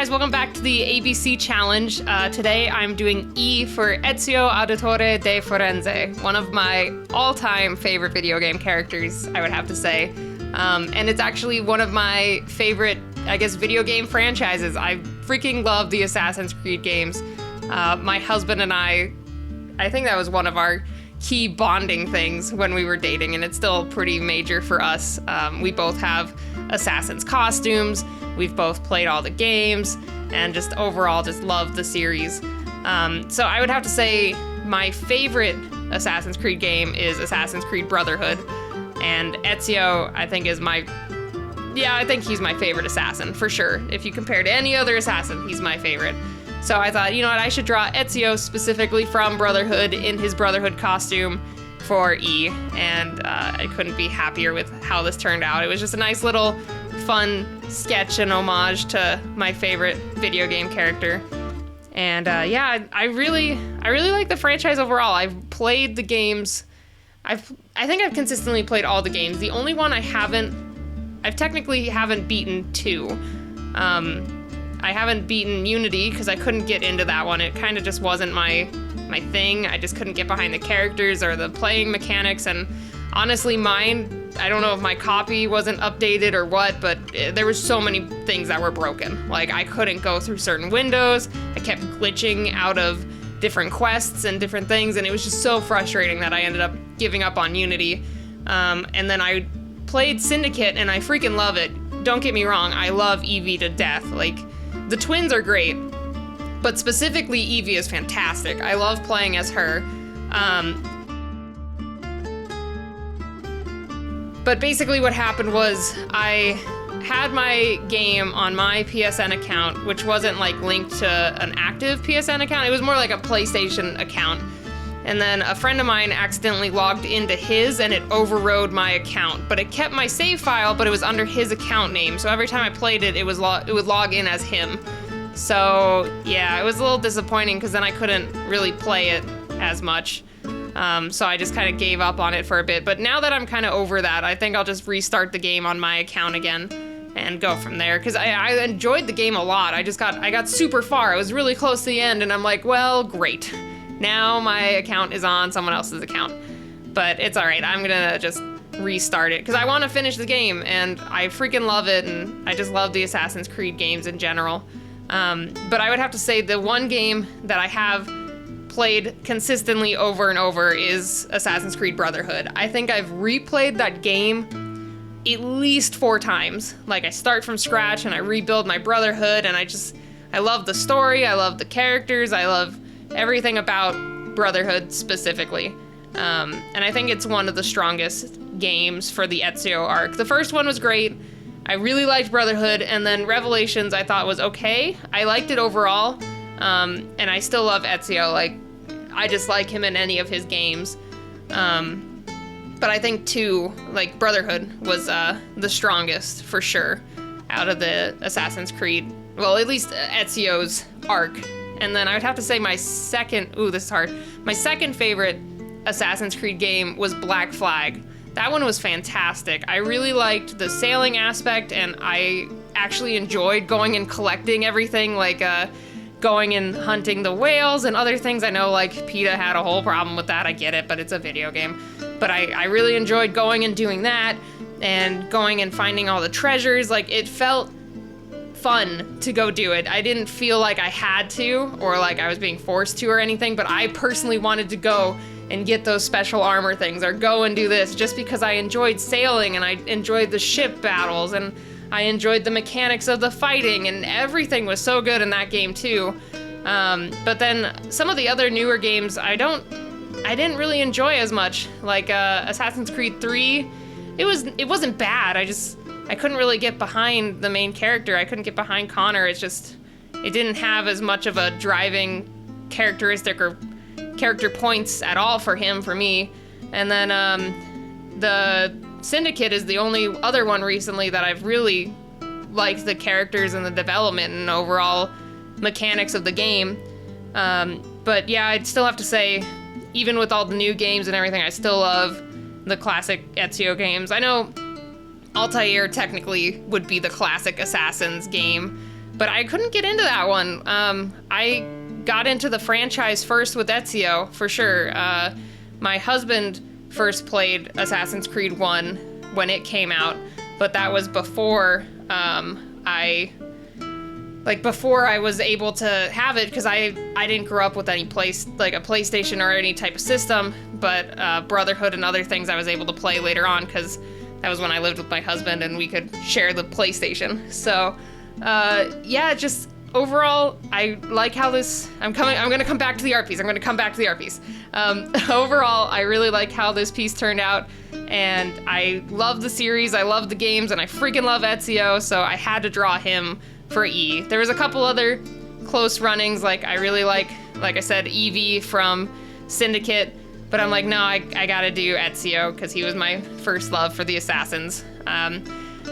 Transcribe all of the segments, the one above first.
guys, welcome back to the ABC Challenge. Today I'm doing E for Ezio Auditore de Firenze, one of my all-time favorite video game characters, I would have to say. And it's actually one of my favorite, I guess, video game franchises. I freaking love the Assassin's Creed games. My husband and I think that was one of our key bonding things when we were dating, and it's still pretty major for us. We both have Assassin's costumes, we've both played all the games, and just overall just love the series. So I would have to say my favorite Assassin's Creed game is Assassin's Creed Brotherhood, and Ezio I think is I think he's my favorite assassin, for sure. If you compare to any other assassin, he's my favorite. So I thought, you know what, I should draw Ezio specifically from Brotherhood in his Brotherhood costume for E, and I couldn't be happier with how this turned out. It was just a nice little fun sketch and homage to my favorite video game character. And I really like the franchise overall. I've played the games. I think I've consistently played all the games. The only one I technically haven't beaten 2. I haven't beaten Unity because I couldn't get into that one. It kind of just wasn't my thing. I just couldn't get behind the characters or the playing mechanics, and honestly mine, I don't know if my copy wasn't updated or what, but there was so many things that were broken. Like, I couldn't go through certain windows, I kept glitching out of different quests and different things, and it was just so frustrating that I ended up giving up on Unity. And then I played Syndicate, and I freaking love it. Don't get me wrong, I love Evie to death. Like, the twins are great, but specifically Evie is fantastic. I love playing as her. But basically what happened was I had my game on my PSN account, which wasn't like linked to an active PSN account. It was more like a PlayStation account. And then a friend of mine accidentally logged into his, and it overrode my account. But it kept my save file, but it was under his account name. So every time I played it, it would log in as him. So yeah, it was a little disappointing because then I couldn't really play it as much. So I just kind of gave up on it for a bit. But now that I'm kind of over that, I think I'll just restart the game on my account again and go from there. Because I enjoyed the game a lot. I got super far. I was really close to the end, and I'm like, well, great. Now my account is on someone else's account. But it's all right. I'm gonna just restart it because I want to finish the game, and I freaking love it, and I just love the Assassin's Creed games in general. But I would have to say the one game that I have played consistently over and over is Assassin's Creed Brotherhood. I think I've replayed that game at least 4 times. Like, I start from scratch and I rebuild my Brotherhood, and I love the story, I love the characters, I love everything about Brotherhood specifically. And I think it's one of the strongest games for the Ezio arc. The first one was great. I really liked Brotherhood, and then Revelations I thought was okay. I liked it overall, and I still love Ezio. Like, I just like him in any of his games. But I think 2, like Brotherhood, was the strongest for sure out of the Assassin's Creed. Well, at least Ezio's arc. And then I would have to say my second favorite Assassin's Creed game was Black Flag. That one was fantastic. I really liked the sailing aspect, and I actually enjoyed going and collecting everything, like going and hunting the whales and other things. I know, like, PETA had a whole problem with that. I get it, but it's a video game. But I really enjoyed going and doing that, and going and finding all the treasures. Like, it felt fun to go do it. I didn't feel like I had to, or like I was being forced to or anything, but I personally wanted to go and get those special armor things, or go and do this, just because I enjoyed sailing, and I enjoyed the ship battles, and I enjoyed the mechanics of the fighting, and everything was so good in that game too. But then some of the other newer games I didn't really enjoy as much, like Assassin's Creed 3. It wasn't bad. I couldn't really get behind the main character. I couldn't get behind Connor. It didn't have as much of a driving characteristic or character points at all for me. And then the Syndicate is the only other one recently that I've really liked the characters and the development and overall mechanics of the game. But yeah, I'd still have to say, even with all the new games and everything, I still love the classic Ezio games. I know Altair technically would be the classic Assassins game, but I couldn't get into that one. I got into the franchise first with Ezio, for sure. My husband first played Assassin's Creed 1 when it came out, but that was before before I was able to have it, because I didn't grow up with any a PlayStation or any type of system, but Brotherhood and other things I was able to play later on, because that was when I lived with my husband and we could share the PlayStation. So yeah, just overall, I like how this, I'm gonna come back to the art piece. Overall, I really like how this piece turned out, and I love the series, I love the games, and I freaking love Ezio, so I had to draw him for E. There was a couple other close runnings, like I really like I said, Evie from Syndicate, but I'm like, no, I gotta do Ezio, because he was my first love for the Assassins.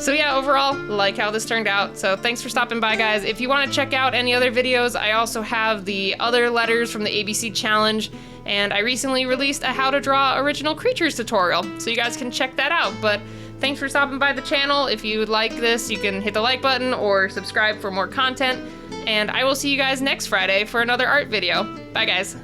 So yeah, overall, like how this turned out. So thanks for stopping by, guys. If you want to check out any other videos, I also have the other letters from the ABC Challenge, and I recently released a how to draw original creatures tutorial, so you guys can check that out. But thanks for stopping by the channel. If you like this, you can hit the like button or subscribe for more content, and I will see you guys next Friday for another art video. Bye, guys.